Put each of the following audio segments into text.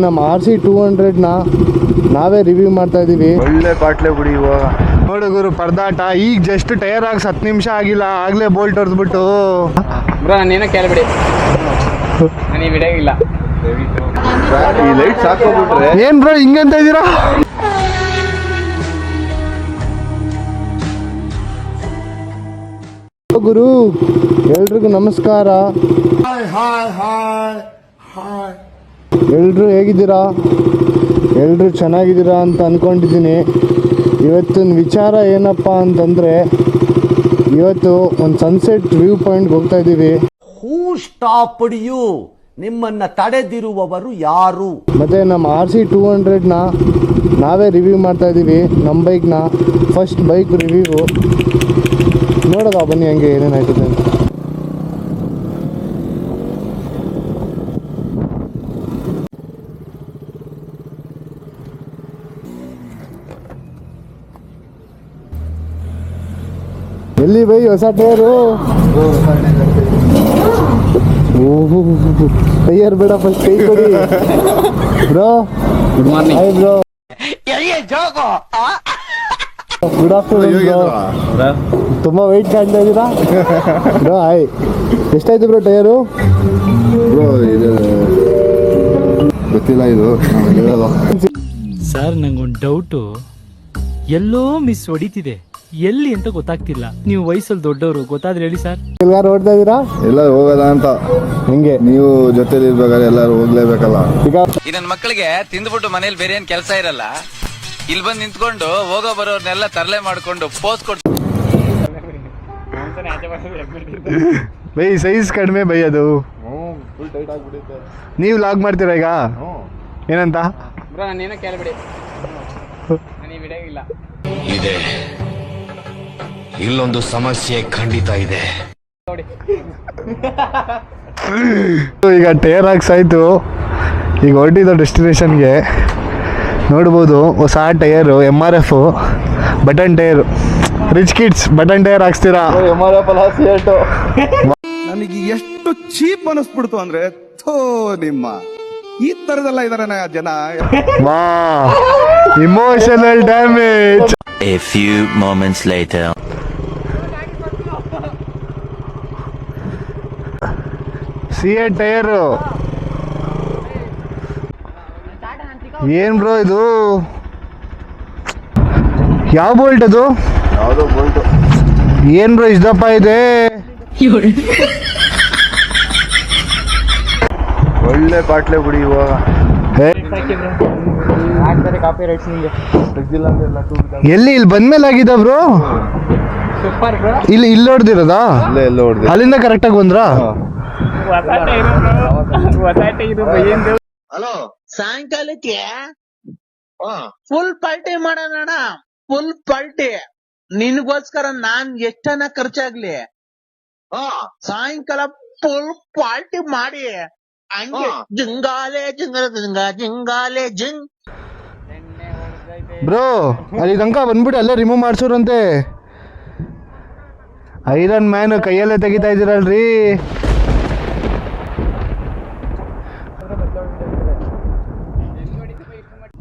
ನಮ್ಮ RC 200ನ ನಾವೇ review ಮಾಡ್ತಾ ಇದೀವಿ. ಒಳ್ಳೆ ಬಾಟ್ಲೆ ಬಿಡಿ ಇವಾಗ. ನೋಡು ಗುರು ಪರದಾಟ. ಈಗ ಜಸ್ಟ್ ಟೈರ್ ಆಗಿ 10 ನಿಮಿಷ ಆಗಿಲ್ಲ, ಆಗ್ಲೇ ಬೋಲ್ಟ್ ಹೊಡೆದ್ಬಿಟ್ಟು. ಬ್ರೋ ನಾನೇನೋ ಕೇಳ್ಬಿಡಿ, ನಾನು ಬಿಡೋಗಿಲ್ಲ. ಈ ಲೈಟ್ ಸಾಕೋಬಿಟ್ರೆ ಏನ್ ಬ್ರೋ ಹಿಂಗಂತ ಇದೀರಾ? ಗುರು ಎಲ್ರಿಗೂ ನಮಸ್ಕಾರ. ಎಲ್ರು ಹೇಗಿದ್ದೀರಾ? ಎಲ್ರು ಚೆನ್ನಾಗಿದ್ದೀರಾ ಅಂತ ಅನ್ಕೊಂಡಿದ್ದೀನಿ. ಇವತ್ತಿನ ವಿಚಾರ ಏನಪ್ಪ ಅಂತಂದರೆ, ಇವತ್ತು ಒಂದು ಸನ್ಸೆಟ್ ವ್ಯೂ ಪಾಯಿಂಟ್ಗೆ ಹೋಗ್ತಾ ಇದ್ದೀವಿ. ಹೂ ಸ್ಟಾಪ್ಡ್ ಯು? ನಿಮ್ಮನ್ನ ತಡೆದಿರುವವರು ಯಾರು? ಮತ್ತು ನಮ್ಮ RC 200ನ ನಾವೇ ರಿವ್ಯೂ ಮಾಡ್ತಾ ಇದ್ದೀವಿ. ನಮ್ಮ ಬೈಕ್ನ ಫಸ್ಟ್ ಬೈಕ್ ರಿವ್ಯೂ ನೋಡೋದ ಬನ್ನಿ ಹಂಗೆ ಏನೇನಾಯ್ತದೆ ಅಂತ. ಎಲ್ಲಿ ಬೈ ಹೊಸ ಟೈರು? ಟೈಯರ್ ಬೇಡ, ಫಸ್ಟ್ ಕೈ ಕೊಡಿ bro. Good morning. Hi bro. Good afternoon bro. ತುಂಬಾ ವೆಯ್ಟ್ ಕಾಣ್ತಾ ಇದ್ದೀರಾ ಬ್ರೋ? ಹಾಯ್. ಎಷ್ಟಾಯ್ತು ಬ್ರೋ ಟೈರು? ಬ್ರೋ ಇದು ಗೊತ್ತಿಲ್ಲ, ಇದು ಸರ್ ನಂಗೊಂದು ಡೌಟು, ಎಲ್ಲೋ ಮಿಸ್ ಹೊಡಿತಿದೆ, ಎಲ್ಲಿ ಅಂತ ಗೊತ್ತಾಗ್ತಿಲ್ಲ. ನೀವು ವಯಸ್ಸಲ್ಲಿ ದೊಡ್ಡವರು, ಗೊತ್ತಾದ್ರೆ ಹೇಳಿ ಸರ್. ಎಲ್ಲಾರು ಓಡ್ತಾ ಇದ್ದೀರಾ? ಎಲ್ಲರೂ ಹೋಗೋದ ಅಂತ. ಹಿಂಗೆ ನೀವು ಜೊತೆಲಿ ಇರ್ಬೇಕಾದ್ರೆ ಎಲ್ಲರೂ ಹೋಗ್ಲೇಬೇಕಲ್ಲ. ಈಗ ಈ ನನ್ನ ಮಕ್ಕಳಿಗೆ ತಿಂದ್ಬಿಟ್ಟು ಮನೇಲಿ ಬೇರೆ ಏನ್ ಕೆಲಸ ಇರಲ್ಲ, ಇಲ್ಲಿ ಬಂದು ನಿಂತ್ಕೊಂಡು ಹೋಗೋ ಬರೋರ್ನೆಲ್ಲ ತರಲೆ ಮಾಡ್ಕೊಂಡು ಪೋಸ್ ಕೊಡ್ತಾರೆ. ಬೈ ಸೈಜ್ ಕಡಿಮೆ ಬೈ, ಅದು ಫುಲ್ ಟೈಟ್ ಆಗ್ಬಿಡುತ್ತೆ. ನೀವು ಲಾಗ್ ಮಾಡ್ತೀರಾ ಈಗ? ಏನಂತ ಬ್ರೋ ನಾನೇನೋ ಕೇಳ್ಬಿಡಿ, ನಾನು ಬಿಡೋಗಿಲ್ಲ. ಇದೆ, ಇಲ್ಲೊಂದು ಸಮಸ್ಯೆ ಖಂಡಿತ ಇದೆ. ಈಗ ಟೈರ್ ಹಾಕ್ಸಾಯ್ತು, ಈಗ ಹೊರಟಿದ್ದು ಡೆಸ್ಟಿನೇಷನ್ಗೆ. ನೋಡ್ಬೋದು ಹೊಸ tyre, MRF button tyre. Rich kids button tyre ಹಾಕ್ಸ್ತೀರಾ? ನನಗೆ ಎಷ್ಟು ಚೀಪ್ ಅನಿಸ್ಬಿಡ್ತು ಅಂದ್ರೆ, ಥೋ ನಿಮ್ಮ ಈ ತರದೆಲ್ಲ ಇದಾರೆ ಜನ. ವಾ, emotional damage. A few moments later. CA tyre. ಏನ್ ಬ್ರೋ ಇದು? ಯಾವ ಬೋಲ್ಟ್ ಅದು? ಯಾವುದೋ ಬೋಲ್ಟ್. ಏನ್ ಬ್ರೋ ಇಷ್ಟಪ್ಪ ಇದೆ? ಒಳ್ಳೆ ಬಾಟ್ಲೆ ಬಿಡಿ ಇವಾಗ. ಕಾಪಿ ರೈಟ್ಸ್ ನಿಮಗೆ ಎಲ್ಲಿ? ಇಲ್ಲಿ ಬಂದ್ಮೇಲೆ ಆಗಿದ ಬ್ರೋ? Super bro. ಇಲ್ಲಿ ಹೊಡೆದಿರೋದಾ? ಎಲ್ಲ ಹೊಡೆದು ಅಲ್ಲಿಂದ ಕರೆಕ್ಟಾಗಿ ಬಂದ್ರಾ? ಹಲೋ, ಸಾಯಂಕಾಲಕ್ಕೆ ಫುಲ್ ಪಾರ್ಟಿ ಮಾಡೋಣ. ಫುಲ್ ಪಾರ್ಟಿ ನಿನ್ಗೋಸ್ಕರ ನಾನ್ ಎಷ್ಟನ ಖರ್ಚಾಗ್ಲಿ, ಸಾಯಂಕಾಲ ಫುಲ್ ಪಾರ್ಟಿ ಮಾಡಿ ಹಂಗೆ ಜಿಂಗಾಲೆ ಜಿಂಗಾಲೆ ಜಿಂಗ್. ಬ್ರೋ ಅಲ್ಲಿ ತನಕ ಬಂದ್ಬಿಟ್ಟು ಅಲ್ಲೇ ರಿಮೂವ್ ಮಾಡ್ಸೋರಂತೆ. ಐರನ್ ಮ್ಯಾನ್ ಕೈಯಲ್ಲೇ ತೆಗಿತಾ ಇದ್ದೀರಲ್ರಿ.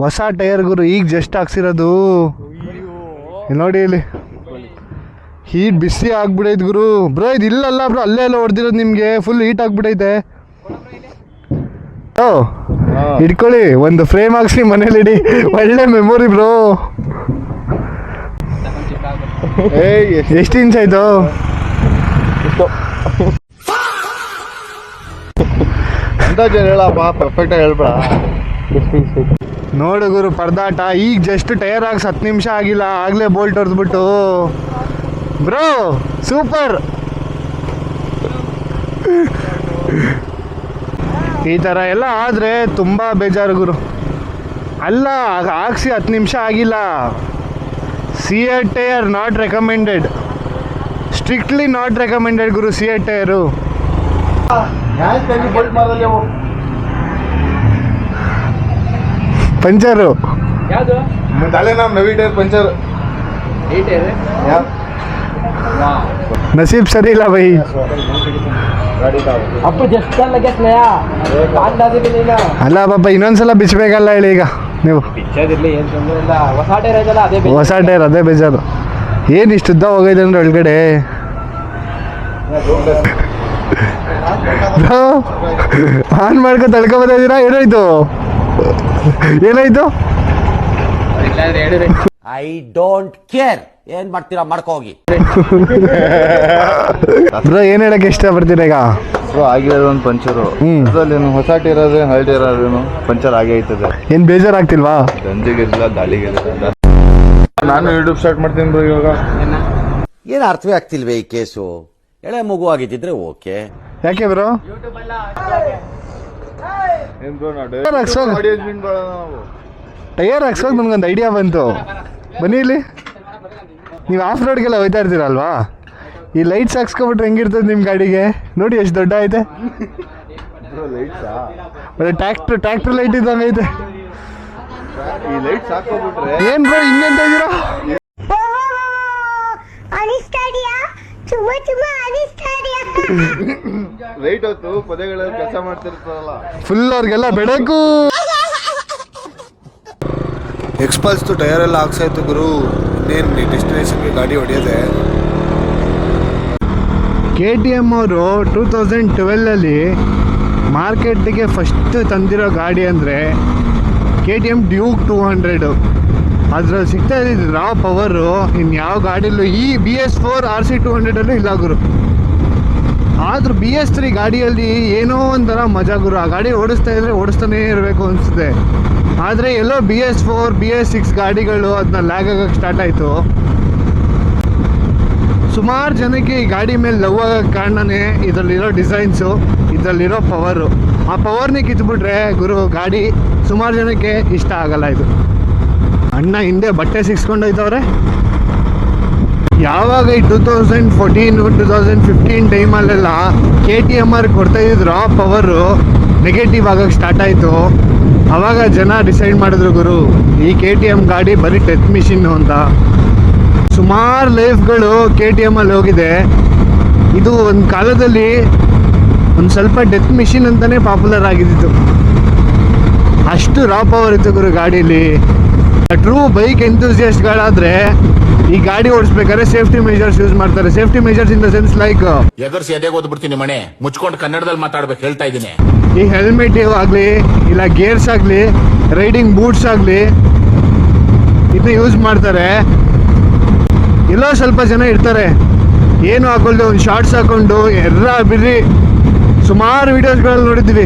ಹೊಸ ಟೈರ್ ಗುರು, ಈಗ ಜಸ್ಟ್ ಹಾಕ್ಸಿರೋದು. ನೋಡಿ ಇಲ್ಲಿ ಹೀಟ್ ಬಿಸಿ ಆಗ್ಬಿಡೈತೆ ಗುರು. ಬ್ರೋ ಇದು ಇಲ್ಲಲ್ಲ ಬ್ರೋ, ಅಲ್ಲೇ ಎಲ್ಲ ಹೊಡೆದಿರೋದು ನಿಮಗೆ. ಫುಲ್ ಹೀಟ್ ಆಗ್ಬಿಡೈತೆ. ಇಟ್ಕೊಳ್ಳಿ, ಒಂದು ಫ್ರೇಮ್ ಹಾಕ್ಸಿ ಮನೇಲಿ ಇಡಿ, ಒಳ್ಳೆ ಮೆಮೊರಿ ಬ್ರೋ. ಎಷ್ಟು ಇಂಚ್ ಆಯ್ತು? ಅಂದಾಜು ಹೇಳಪ್ಪ, ಪರ್ಫೆಕ್ಟ್ ಆಗಿ ಹೇಳ್ಬೇಡ. ನೋಡು ಗುರು ಪರದಾಟ. ಈಗ ಜಸ್ಟ್ ಟೈರ್ ಆಗಿ 10 ನಿಮಿಷ ಆಗಿಲ್ಲ, ಆಗ್ಲೇ ಬೋಲ್ಟ್ ಹೊಡೆದ್ಬಿಟ್ಟು. Bro super. ಈ ಥರ ಎಲ್ಲ ಆದರೆ ತುಂಬ ಬೇಜಾರು ಗುರು. ಅಲ್ಲ ಹಾಕ್ಸಿ 10 ನಿಮಿಷ ಆಗಿಲ್ಲ. CA tyre not recommended, strictly not recommended ಗುರು CA ಟೈರು. ಪಂಚರು ಯಾವುದು? ನವಿ ಟೈರ್ ಪಂಚರ್. ನಸೀಬ್ ಸರಿ ಇಲ್ಲ ಬೈ. ಅಪ್ಪ ಜಸ್ಟ್ ಲಗೆ ಸ್ನೇಹ ಕಾಂಡಾದಿಲ್ಲ ನೀನು ಅಲ್ಲ ಪಾಪ ಇನ್ನೊಂದ್ಸಲ ಬಿಚ್ಚಬೇಕಲ್ಲ ಹೇಳಿ ಈಗ ನೀವು. ಬಿಚ್ಚೋದಿರ್ಲಿ ಏನು ತೊಂದರೆ ಇಲ್ಲ. ಹೊಸ ಟೈರ್ ಐತಲ್ಲ ಅದೇ ಹೊಸ ಟೈರ್ ಅದೇ ಬೇಜಾರು. ಏನು ಇಷ್ಟು ಉದ್ದ ಹೋಗೈತೆ ಅಂದ್ರೆ ಒಳಗಡೆ ಆನ್ ಮಾಡ್ಕೊ ತಳ್ಕೊ ಬಂದಿದ್ದೀರಾ? ಏನಾಯ್ತು ಏನಾಯ್ತು? ಐ ಡೋಂಟ್ ಕೇರ್, ಏನ್ ಮಾಡ್ತೀರಾ ಮಾಡ್ಕೋಗಿ. ಬ್ರೋ ಏನ್ ಹೇಳಕ್ ಇಷ್ಟಪಡ್ತೀರಾ ಈಗ? ಬ್ರೋ ಆಗಿರೋದು ಒಂದು ಪಂಚರು. ಅದ್ರಲ್ಲಿ ಹೊಸ ಟೈರ್ ಆದ್ರೆ ಹಳೆ ಟೈರ್ ಆದ್ರೂ ಪಂಚರ್ ಆಗೇ ಐತದೆ. ಏನ್ ಬೇಜಾರಾಗ್ತಿಲ್ವಾ? ಗಂಜಿಗಿರಲಿಲ್ಲ ಗಾಳಿಗಿರಲಿಲ್ಲ. ನಾನು ಯೂಟ್ಯೂಬ್ ಸ್ಟಾರ್ಟ್ ಮಾಡ್ತೀನಿ ಬ್ರೋ ಇವಾಗ. ಏನ್ ಅರ್ಥವೇ ಆಗ್ತಿಲ್ವೇ ಈ ಕೇಸು? ಎಳೆ ಮಗು ಆಗಿದ್ದಿದ್ರೆ ಓಕೆ. ಯಾಕೆ ಬ್ರೋ? ಏನ್ ಬ್ರೋ ನಾವು ಟೈರ್ ಹಾಕ್ಸೋಕೆ ನನಗೊಂದು ಐಡಿಯಾ ಬಂತು. ಬನ್ನಿ ಇಲ್ಲಿ. ನೀವು ಆಫ್ ರೋಡ್ಗೆಲ್ಲ ಹೋಯ್ತಾ ಇರ್ತೀರಲ್ವಾ, ಈ ಲೈಟ್ಸ್ ಹಾಕ್ಸ್ಕೊಬಿಟ್ರೆ ಹೆಂಗಿರ್ತದೆ ನಿಮ್ಮ ಗಾಡಿಗೆ? ನೋಡಿ ಎಷ್ಟು ದೊಡ್ಡ ಐತೆ. ಮತ್ತೆ ಟ್ರ್ಯಾಕ್ಟರ್ ಲೈಟ್ ಇದ್ದಂಗೆ ಐತೆ. ಈ ಲೈಟ್ಸ್ ಹಾಕೋಬಿಟ್ರೆ ಏನ್ ಬ್ರೋ ಹಿಂಗಂತ ಇದ್ದೀರಾ? ಲೈಟ್ ಹೊತ್ತು ಪೊದೆಗಳಲ್ಲಿ ಕೆಲಸ ಮಾಡ್ತಿರ್ತಾರಲ್ಲ ಫುಲ್ ಅವ್ರಿಗೆಲ್ಲ ಬೆಳಕು. ಎಕ್ಸ್ಪಲ್ಸ್ದು ಟೈರ್ ಎಲ್ಲ ಹಾಕ್ಸಾಯ್ತು ಗುರು. ಇನ್ನೇನು ಡೆಸ್ಟಿನೇಷನ್ಗೆ ಗಾಡಿ ಹೊಡೆಯೋದೆ. KTM ಅವರು 2012 ಮಾರ್ಕೆಟ್ಗೆ ಫಸ್ಟ್ ತಂದಿರೋ ಗಾಡಿ ಅಂದರೆ KTM ಡ್ಯೂಕ್ 200. ಅದ್ರಲ್ಲಿ ಸಿಗ್ತಾ ಇದ್ದಿದ್ದು ರಾ ಪವರು ಇನ್ಯಾವ ಗಾಡಿಯಲ್ಲೂ ಈ BS4 RC 200 ಇಲ್ಲ ಗುರು. ಆದ್ರೂ BS3 ಗಾಡಿಯಲ್ಲಿ ಏನೋ ಒಂಥರ ಮಜಾ ಗುರು. ಆ ಗಾಡಿ ಓಡಿಸ್ತಾ ಇದ್ರೆ ಓಡಿಸ್ತಾನೇ ಇರಬೇಕು ಅನಿಸುತ್ತೆ. ಆದರೆ ಎಲ್ಲೋ BS4 BS6 ಗಾಡಿಗಳು ಅದನ್ನ ಲ್ಯಾಗ್ ಆಗಕ್ಕೆ ಸ್ಟಾರ್ಟ್ ಆಯಿತು. ಸುಮಾರು ಜನಕ್ಕೆ ಈ ಗಾಡಿ ಮೇಲೆ ಲವ್ ಆಗೋಕ್ಕೆ ಕಾರಣನೇ ಇದರಲ್ಲಿರೋ ಡಿಸೈನ್ಸು, ಇದರಲ್ಲಿರೋ ಪವರು. ಆ ಪವರ್ನೇ ಕಿತ್ಬಿಟ್ರೆ ಗುರು ಗಾಡಿ ಸುಮಾರು ಜನಕ್ಕೆ ಇಷ್ಟ ಆಗಲ್ಲ. ಇದು ಅಣ್ಣ ಹಿಂದೆ ಬಟ್ಟೆ ಸಿಕ್ಸ್ಕೊಂಡೋಯ್ತವ್ರೆ. ಯಾವಾಗ ಈ 2014 2015 ಟೈಮಲ್ಲೆಲ್ಲ KTM ಕೊಡ್ತಾ ಇದ್ರು ಪವರು ನೆಗೆಟಿವ್ ಆಗಕ್ಕೆ ಸ್ಟಾರ್ಟ್ ಆಯಿತು. ಆವಾಗ ಜನ ಡಿಸೈಡ್ ಮಾಡಿದ್ರು ಗುರು ಈ KTM ಗಾಡಿ ಬರೀ ಡೆತ್ ಮಿಷಿನ್ನು ಅಂತ. ಸುಮಾರು ಲೈಫ್ಗಳು KTM ಅಲ್ಲಿ ಹೋಗಿದೆ. ಇದು ಒಂದು ಕಾಲದಲ್ಲಿ ಒಂದು ಸ್ವಲ್ಪ ಡೆತ್ ಮಿಷಿನ್ ಅಂತಲೇ ಪಾಪ್ಯುಲರ್ ಆಗಿದ್ದು. ಅಷ್ಟು ರಾ ಪವರ್ ಇತ್ತು ಗುರು ಗಾಡೀಲಿ. ಟ್ರೂ ಬೈಕ್ ಎಂಥೂಸಿಯಸ್ಟ್ಗಳಾದರೆ ಈ ಗಾಡಿ ಓಡಿಸ್ಬೇಕಾದ್ರೆ ಸೇಫ್ಟಿ ಮೆಜರ್ಸ್ ಯೂಸ್ ಮಾಡ್ತಾರೆ. Safety measures in the sense like ಎಗರ್ಸಿ ಎದೆಗೆ ಓದ್ಬಿಡ್ತೀನಿ ಮನೆ ಮುಚ್ಕೊಂಡು ಕನ್ನಡದಲ್ಲಿ ಮಾತಾಡ್ಬೇಕು ಹೇಳ್ತಾ ಇದ್ದೀನಿ. ಈ ಹೆಲ್ಮೆಟ್ ಆಗಲಿ ಇಲ್ಲ ಗೇರ್ಸ್ ಆಗಲಿ ರೈಡಿಂಗ್ ಬೂಟ್ಸ್ ಆಗಲಿ ಇದನ್ನ ಯೂಸ್ ಮಾಡ್ತಾರೆ. ಎಲ್ಲೋ ಸ್ವಲ್ಪ ಜನ ಇರ್ತಾರೆ ಏನು ಹಾಕೊಳ್ದೆ ಒಂದು ಶಾರ್ಟ್ಸ್ ಹಾಕೊಂಡು ಎರ್ರ ಬಿರ್ರಿ. ಸುಮಾರು ವೀಡಿಯೋಸ್ಗಳಲ್ಲಿ ನೋಡಿದ್ದೀವಿ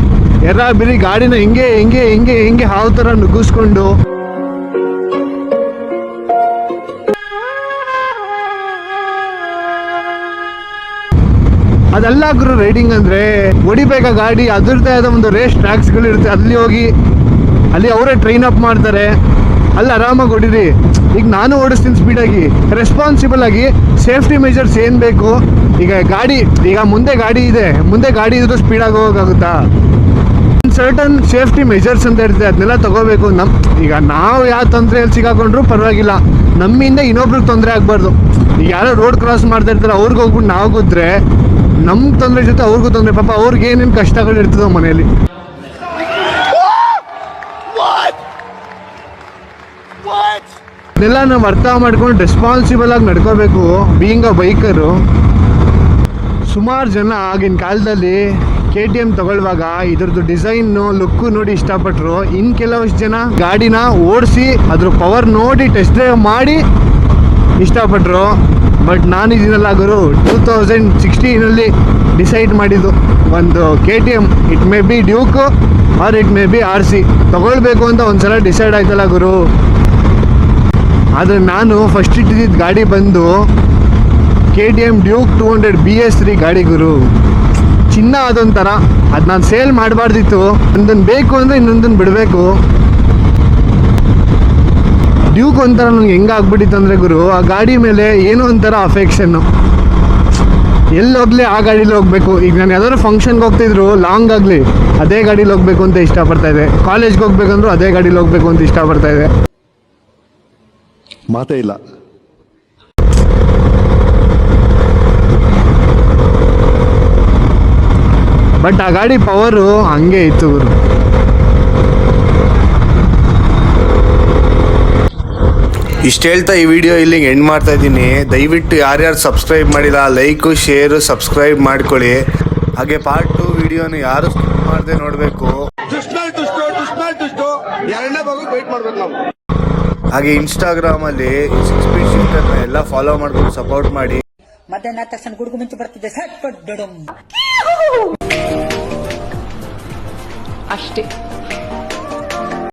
ಎರ್ರ ಬಿರ್ರಿ ಗಾಡಿನ ಹಿಂಗೆ ಹಿಂಗೆ ಹಿಂಗೆ ಹಿಂಗೆ ಹಾವು ಥರ ನುಗ್ಗಿಸ್ಕೊಂಡು. ಅದೆಲ್ಲ ಗುರು ರೈಡಿಂಗ್ ಅಂದರೆ. ಹೊಡಿಬೇಕಾ ಗಾಡಿ ಅದರದ್ದೇ ಆದ ಒಂದು ರೇಸ್ ಟ್ರ್ಯಾಕ್ಸ್ಗಳಿರುತ್ತೆ. ಅಲ್ಲಿ ಹೋಗಿ ಅಲ್ಲಿ ಅವರೇ ಟ್ರೈನ್ ಅಪ್ ಮಾಡ್ತಾರೆ. ಅಲ್ಲಿ ಆರಾಮಾಗಿ ಹೊಡಿರಿ. ಈಗ ನಾನು ಓಡಿಸ್ತೀನಿ ಸ್ಪೀಡಾಗಿ ರೆಸ್ಪಾನ್ಸಿಬಲ್ ಆಗಿ. ಸೇಫ್ಟಿ ಮೆಜರ್ಸ್ ಏನು ಬೇಕು ಈಗ ಮುಂದೆ ಗಾಡಿ ಇದೆ, ಮುಂದೆ ಗಾಡಿ ಇದ್ರೂ ಸ್ಪೀಡಾಗಿ ಹೋಗೋಕ್ಕಾಗುತ್ತಾ? ಸರ್ಟನ್ ಸೇಫ್ಟಿ ಮೆಜರ್ಸ್ ಅಂತ ಇರ್ತದೆ, ಅದನ್ನೆಲ್ಲ ತಗೋಬೇಕು. ಈಗ ನಾವು ಯಾವ ತೊಂದರೆಯಲ್ಲಿ ಸಿಗಾಕೊಂಡ್ರು ಪರವಾಗಿಲ್ಲ, ನಮ್ಮಿಂದ ಇನ್ನೊಬ್ರಿಗೆ ತೊಂದರೆ ಆಗಬಾರ್ದು. ಈಗ ಯಾರೋ ರೋಡ್ ಕ್ರಾಸ್ ಮಾಡ್ತಾ ಇರ್ತಾರೆ ಅವ್ರಿಗೆ ಹೋಗ್ಬಿಟ್ಟು ನಾವು ಗುದ್ರೆ ನಮ್ಮ ತೊಂದರೆ ಜೊತೆ ಅವ್ರಿಗೂ ತೊಂದರೆ. ಪಾಪ ಅವ್ರಿಗೆ ಏನೇನು ಕಷ್ಟಗಳು ಇರ್ತದೋ ಮನೆಯಲ್ಲಿ. ಇದೆಲ್ಲ ನಾವು ಅರ್ಥ ಮಾಡ್ಕೊಂಡು ರೆಸ್ಪಾನ್ಸಿಬಲ್ ಆಗಿ ನಡ್ಕೋಬೇಕು ಬೀಯಿಂಗ್ ಅ ಬೈಕರು. ಸುಮಾರು ಜನ ಆಗಿನ ಕಾಲದಲ್ಲಿ KTM ತಗೊಳ್ಳುವಾಗ ಇದ್ರದ್ದು ಡಿಸೈನು ಲುಕ್ಕು ನೋಡಿ ಇಷ್ಟಪಟ್ಟರು. ಇನ್ನು ಕೆಲವಷ್ಟು ಜನ ಗಾಡಿನ ಓಡಿಸಿ ಅದ್ರ ಪವರ್ ನೋಡಿ ಟೆಸ್ಟ್ ಡ್ರೈವ್ ಮಾಡಿ ಇಷ್ಟಪಟ್ಟರು. ಬಟ್ ನಾನು ಇದನ್ನೆಲ್ಲ ಗುರು 2016 ಡಿಸೈಡ್ ಮಾಡಿದ್ದು ಒಂದು KTM. It may be Duke or it may be RC ತಗೊಳ್ಬೇಕು ಅಂತ ಒಂದ್ಸಲ ಡಿಸೈಡ್ ಆಯ್ತಲ್ಲ ಗುರು. ಆದರೆ ನಾನು ಫಸ್ಟ್ ಇಟ್ಟಿದ್ದ ಗಾಡಿ ಬಂದು KTM ಡ್ಯೂಕ್ 200 BS3 ಗಾಡಿ ಗುರು. ಚಿನ್ನ ಅದೊಂಥರ. ಅದು ನಾನು ಸೇಲ್ ಮಾಡಬಾರ್ದಿತ್ತು. ಒಂದೊಂದು ಬೇಕು ಅಂದರೆ ಇನ್ನೊಂದನ್ನು ಬಿಡಬೇಕು. ಡ್ಯೂಕ್ ಒಂಥರ ನನಗೆ ಹೆಂಗಾಗ್ಬಿಟ್ಟಿತ್ತು ಅಂದರೆ ಗುರು ಆ ಗಾಡಿ ಮೇಲೆ ಏನೋ ಒಂಥರ ಅಫೆಕ್ಷನ್ನು. ಎಲ್ಲಿ ಹೋಗ್ಲಿ ಆ ಗಾಡೀಲಿ ಹೋಗಬೇಕು. ಈಗ ನಾನು ಯಾವ್ದಾದ್ರು ಫಂಕ್ಷನ್ಗೆ ಹೋಗ್ತಿದ್ರು ಲಾಂಗ್ ಆಗಲಿ ಅದೇ ಗಾಡೀಲಿ ಹೋಗ್ಬೇಕು ಅಂತ ಇಷ್ಟಪಡ್ತಾಯಿದ್ದೆ. ಕಾಲೇಜ್ಗೆ ಹೋಗ್ಬೇಕಂದ್ರೂ ಅದೇ ಗಾಡೀಲಿ ಹೋಗ್ಬೇಕು ಅಂತ ಇಷ್ಟಪಡ್ತಾಯಿದ್ದೆ. ಮಾತೇ ಇಲ್ಲ. ಬಟ್ ಆ ಗಾಡಿ ಪವರು ಹಂಗೆ ಇತ್ತು ಗುರು. ಇಷ್ಟು ಹೇಳ್ತಾ ಈ ವಿಡಿಯೋ ಇಲ್ಲಿಗೆ ಎಂಡ್ ಮಾಡ್ತಾ ಇದ್ದೀನಿ. ದಯವಿಟ್ಟು ಯಾರ್ಯಾರು ಸಬ್ಸ್ಕ್ರೈಬ್ ಮಾಡಿಲ್ಲ ಲೈಕು ಶೇರು ಸಬ್ಸ್ಕ್ರೈಬ್ ಮಾಡ್ಕೊಳ್ಳಿ. ಹಾಗೆ ಪಾರ್ಟ್ 2 ವಿಡಿಯೋನ ಯಾರು ಸ್ಕಿಪ್ ಮಾಡದೆ ನೋಡಬೇಕು. ಹಾಗೆ ಇನ್ಸ್ಟಾಗ್ರಾಮಲ್ಲಿ 6 ಫೀಟ್ ಶಿಫ್ಟರ್ನ ಎಲ್ಲ ಫಾಲೋ ಮಾಡ್ಕೊಂಡು ಸಪೋರ್ಟ್ ಮಾಡಿ. ಮಧ್ಯಾಹ್ನ ತಕ್ಷಣ ಗುಡುಗು ಮಿಂಚು ಬರ್ತಿದ್ದೆ ಸಟ್ ಪಟ್ ಡಡಮ್ ಅಷ್ಟೇ.